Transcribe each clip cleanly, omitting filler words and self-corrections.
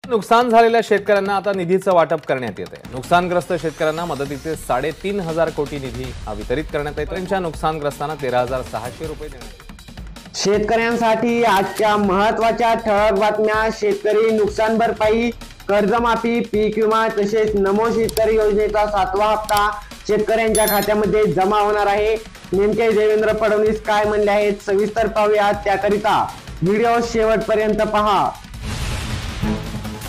नुकसान झालेल्या शेतकऱ्यांना आता निधीचं वाटप करण्यात येते। नुकसानग्रस्त शेतकऱ्यांना मदतीचे 3.5 कोटी निधी वितरित करण्यात येतो। त्यांच्या नुकसानग्रस्तांना 13,600 रुपये देण्यात। शेतकऱ्यांसाठी आजच्या महत्त्वाच्या ठळक बातम्या। शेतकरी नुकसान भरपाई, कर्जमाफी, पीक विमा तसेच नमो शेतकरी योजनेचा 7वा हप्ता शेतकऱ्यांच्या खात्यामध्ये जमा होणार आहे। नेमके देवेंद्र फडणवीस काय म्हणले आहेत सविस्तर पाहूया। त्याकरिता व्हिडिओ शेवटपर्यंत पहा।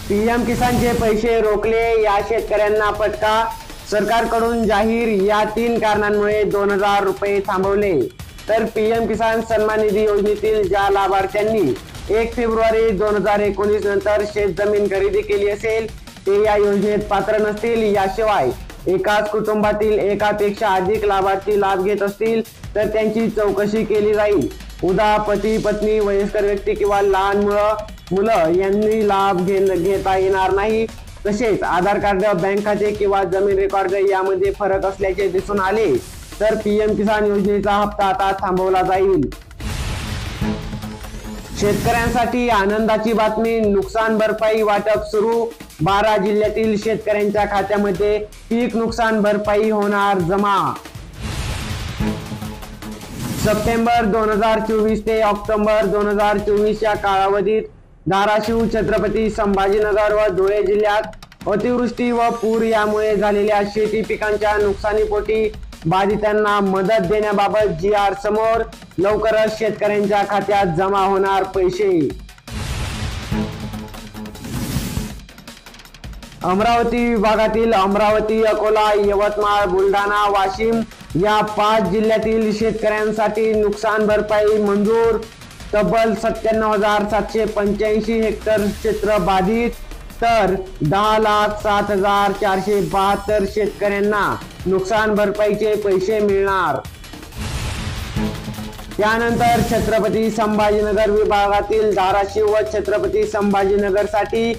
पीएम किसानचे पैसे रोखले, या शेतकऱ्यांना फटका। सरकारकडून जाहीर, या 3 कारणांमुळे 2000 रुपये थांबवले। तर पीएम किसान सन्मान निधी योजनेतील ज्या लाभार्थ्यांनी 1 फेब्रुवारी 2019 नंतर शेतजमीन खरेदी केली असेल ते या योजनेत पात्र नसतील। याशिवाय एकाच कुटुंबातील एकापेक्षा अधिक लाभार्थी लाभ घेत असतील तर त्यांची चौकशी केली जाईल। उदा पती पत्नी, वयस्कर व्यक्ती किंवा लहान मुलं यांनी लाभ घेता येणार नाही। तसेच आधार कार्ड, बँक खाते किंवा जमीन रेकॉर्ड यामध्ये फरक असल्याचे दिसून आले तर पीएम किसान योजनेचा हप्ता आता थांबवला जाईल। शेतकऱ्यांसाठी आनंदाची बातमी, नुकसान भरपाई वाटप सुरू। 12 जिल्ह्यातील शेतकऱ्यांच्या खात्यामध्ये पीक नुकसान भरपाई होणार जमा। सप्टेंबर 2024 ते ऑक्टोबर 2024 या कालावधीत धाराशिव, छत्रपती संभाजीनगर व धुळे जिल्ह्यात अतिवृष्टी व पूर यामुळे झालेल्या शेती पिकांच्या नुकसानीपोटी बाधितांना मदत देण्याबाबत GR समोर। लवकरच शेतकऱ्यांच्या खात्यात जमा होणार पैसे। अमरावती विभागातील अमरावती, अकोला, यवतमाळ, बुलढाणा, वाशिम या 5 जिल्ह्यातील शेतकऱ्यांसाठी नुकसान भरपाई मंजूर। तब्बल 97,785 हेक्टर क्षेत्र बाधित, तर 10,07,472 शेतकऱ्यांना नुकसान भरपाईचे पैसे मिळणार। त्यानंतर छत्रपती संभाजीनगर विभागातील धाराशिव व छत्रपती संभाजीनगर साठी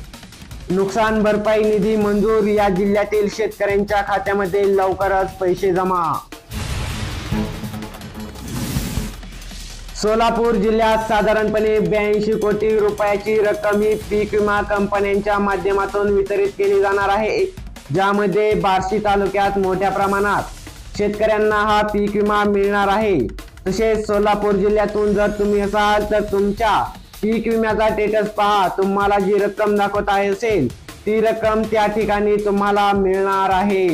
नुकसान भरपाई निधी मंजूर। या जिल्ह्यातील शेतकऱ्यांच्या खात्यामध्ये लवकरच पैसे जमा। सोलापूर जिल्ह्यात साधारणपणे 82 कोटी रुपयाची रक्कम ही पीक विमा कंपन्यांच्या माध्यमातून वितरित केली जाणार आहे, ज्यामध्ये बार्शी तालुक्यात मोठ्या प्रमाणात शेतकऱ्यांना हा पीक विमा मिळणार आहे। तसेच सोलापूर जिल्ह्यातून जर तुम्ही असाल तर तुमच्या पीक विम्याचा स्टेटस पहा। तुम्हाला जी रक्कम दाखवत आहे असेल ती रक्कम त्या ठिकाणी तुम्हाला मिळणार आहे।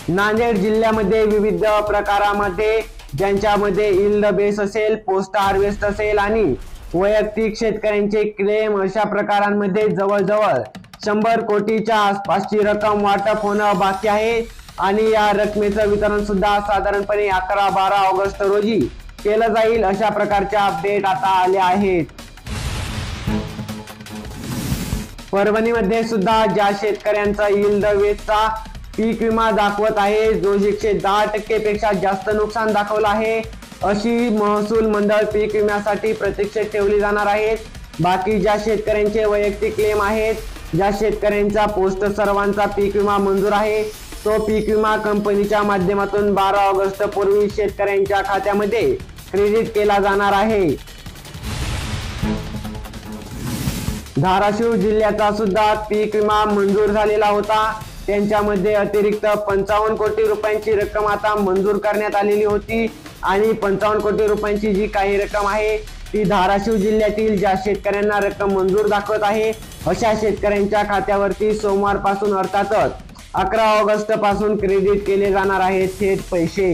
नांदेड जिल्ह्यामध्ये विविध प्रकारामध्ये ज्यांच्यामध्ये यील्ड बेस असेल, पोस्ट हार्वेस्ट असेल आणि वैयक्तिक शेतकऱ्यांचे क्लेम अशा प्रकारांमध्ये जवळजवळ 100 कोटीच्या आसपासची रक्कम वाटप होणं बाकी आहे आणि या रकमेचं वितरण सुद्धा साधारणपणे 11-12 ऑगस्ट रोजी केलं जाईल। अशा प्रकारच्या अपडेट आता आल्या आहेत। परभणीमध्ये सुद्धा ज्या शेतकऱ्यांचा यील्ड बेसचा पीक विमा दाखवत आहे, जो 110% पेक्षा जास्त नुकसान दाखवलं आहे, अशी महसूल मंडळ पीक विम्यासाठी प्रतीक्षेत ठेवली जाणार आहेत। बाकी ज्या शेतकऱ्यांचे वैयक्तिक क्लेम आहेत, ज्या शेतकऱ्यांचा पोस्ट सर्वांचा पीक विमा मंजूर आहे, तो पीक विमा कंपनीच्या माध्यमातून 12 ऑगस्ट पूर्वी शेतकऱ्यांच्या खात्यामध्ये क्रेडिट केला जाणार आहे। धाराशिव जिल्ह्याचा सुद्धा पीक विमा मंजूर झालेला होता। त्यांच्यामध्ये अतिरिक्त 55 कोटी रुपयांची रक्कम आता मंजूर करण्यात आलेली होती आणि 55 कोटी रुपयांची जी काही रक्कम आहे ती धाराशिव जिल्ह्यातील ज्या शेतकऱ्यांना रक्कम मंजूर दाखवत आहे अशा शेतकऱ्यांच्या खात्यावरती सोमवारपासून अर्थातच 11 ऑगस्ट पासून क्रेडिट केले जाणार आहेत थेट पैसे।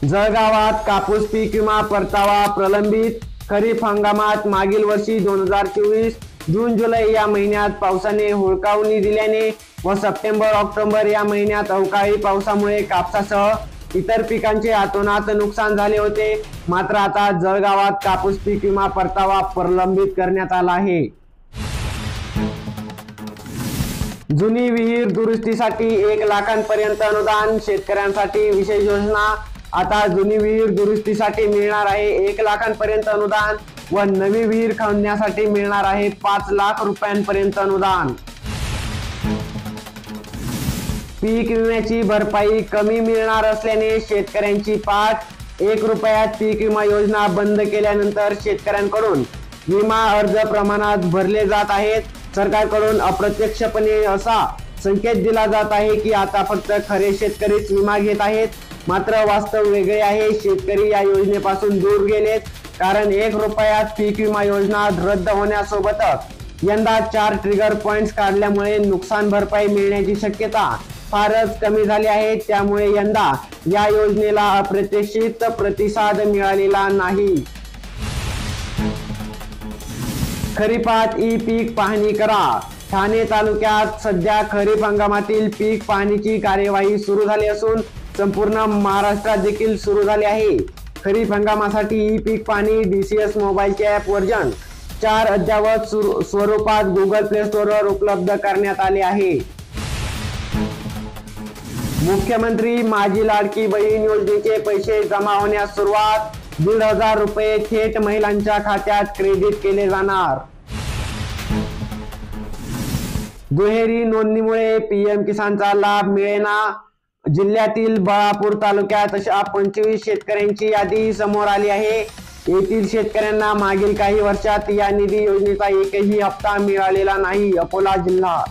जळगावात कापूस पीक विमा परतावा प्रलंबित। खरीप हंगामात मागील वर्षी 2024 जून जुलै या महिन्यात पावसाने हुलकावणी दिल्याने व सप्टेंबर ऑक्टोबर या महिन्यात अवकाळी पावसामुळे कापसासह इतर पिकांचे अतोनात नुकसान झाले होते। मात्र आता जळगावात कापूस पीक विमा परतावा प्रलंबित करण्यात आला आहे। जुनी विहीर दुरुस्तीसाठी 1 लाखांपर्यंत अनुदान। शेतकऱ्यांसाठी विशेष योजना। आता जुनी विहीर दुरुस्तीसाठी मिळणार आहे 1 लाखांपर्यंत अनुदान व नवी विहीर खणण्यासाठी मिळणार आहे 5 लाख रुपयांपर्यंत अनुदान। पीक विम्याची भरपाई कमी मिळणार असल्याने शेतकऱ्यांची पाठ। 1 रुपयात पीक विमा योजना बंद केल्यानंतर शेतकऱ्यांकडून विमा अर्ज प्रमाणात भरले जात आहेत। सरकारकडून अप्रत्यक्षपणे असा संकेत दिला जात आहे की आता फक्त खरे शेतकरीच विमा घेत आहेत, मात्र वास्तव वेगळे आहे। शेतकरी या योजनेपासून दूर गेलेत, कारण 1 रुपयात पीक विमा योजना रद्द होण्यासोबतच यंदा 4 ट्रिगर पॉइंट्स काढल्यामुळे नुकसान भरपाई मिळण्याची शक्यता फारच कमी झाली आहे। त्यामुळे यंदा या योजनेला अप्रत्याशित प्रतिसाद मिळालेला नाही। खरीपात ई पीक पाहणी करा। ठाणे तालुक्यात सध्या खरीप हंगामातील पीक पाहणीची कार्यवाही सुरू झाली असून संपूर्ण महाराष्ट्रात देखील सुरू झाली आहे। खरीप हंगामासाठी ई पीक पाहणी DCS मोबाईलचे ॲप व्हर्जन 4 अद्ययावत स्वरूपात गुगल प्ले स्टोअरवर उपलब्ध करण्यात आले आहे। मुख्यमंत्री माझी लाडकी बहीण योजनेचे पैसे जमा होण्यास सुरुवात। 1,500 रुपये थेट महिलांच्या खात्यात क्रेडिट केले जाणार। दुहेरी नोंदणीमुळे PM किसानचा लाभ मिळेना। जिल्ह्यातील बळापूर तालुक्यात अशा 25 शेतकऱ्यांची यादी समोर आली आहे। येथील शेतकऱ्यांना मागील काही वर्षात या निधी योजनेचा एकही हप्ता मिळालेला नाही। अकोला जिल्हा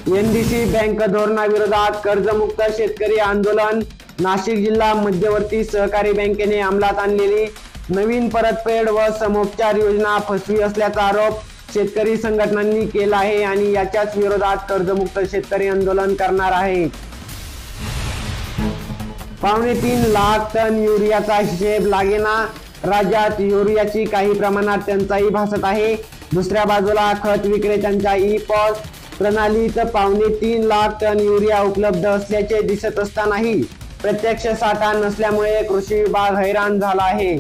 NDC बँक धोरणाविरोधात कर्जमुक्त शेतकरी आंदोलन। नाशिक जिल्हा मध्यवर्ती सहकारी बँकेने अंमलात आणलेली नवीन परतफेड व समोपचार योजना फसवी असल्याचा आरोप शेतकरी संघटनांनी केला आहे आणि याच्याच विरोधात कर्जमुक्त शेतकरी आंदोलन करणार आहे। 3.5 लाख टन युरियाचा हिशेब लागेना। राज्यात युरियाची काही प्रमाणात टंचाई भासत आहे। दुसऱ्या बाजूला खत विक्रेत्यांच्या ई-पॉस प्रणालीत 3.5 लाख टन युरिया उपलब्ध असल्याचे दिसत असतानाही प्रत्यक्ष साठा नसल्यामुळे कृषी विभाग हैराण झाला आहे।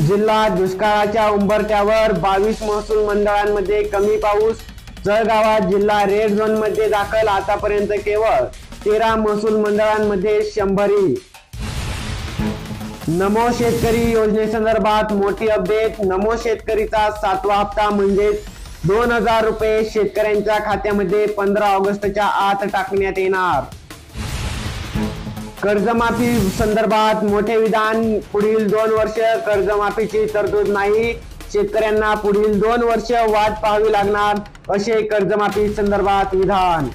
जिल्हा दुष्काळाच्या उंबरठ्यावर 22 महसूल मंडळांमध्ये कमी पाऊस। जळगावात जिल्हा रेड झोन मध्ये दाखल। आतापर्यंत केवळ 13 महसूल मंडळांमध्ये 100. नमो शेतकरी योजनेसंदर्भात मोठी अपडेट। नमो शेतकरीचा 7वा हप्ता म्हणजे 2,000 रुपये शेतकऱ्यांच्या खात्यामध्ये 15 ऑगस्टच्या आत टाकण्यात येणार। कर्जमाफी संदर्भात मोठे विधान। पुढील 2 वर्ष कर्जमाफीची तरतूद नाही। शेतकऱ्यांना पुढील 2 वर्ष वाट पाहावी लागणार असे कर्जमाफी संदर्भात विधान।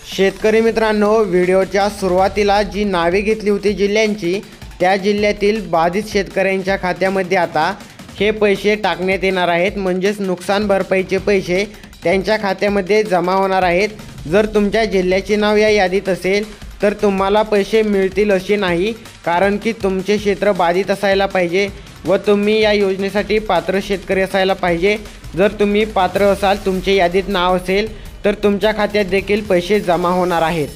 शेतकरी मित्रांनो, व्हिडिओच्या सुरुवातीला जी नावे घेतली होती जिल्ह्यांची, त्या जिल्ह्यातील बाधित शेतकऱ्यांच्या खात्यामध्ये आता हे पैसे टाकण्यात येणार आहेत। म्हणजेच नुकसान भरपाईचे पैसे त्यांच्या खात्यामध्ये जमा होणार आहेत। जर तुमच्या जिल्ह्याचे नाव या यादीत असेल तर तुम्हाला पैसे मिळतील असे नाही, कारण की तुमचे क्षेत्र बाधित असायला पाहिजे व तुम्ही या योजनेसाठी पात्र शेतकरी असायला पाहिजे। जर तुम्ही पात्र असाल, तुमचे यादीत नाव असेल तर तुमच्या खात्यात देखील पैसे जमा होणार आहेत।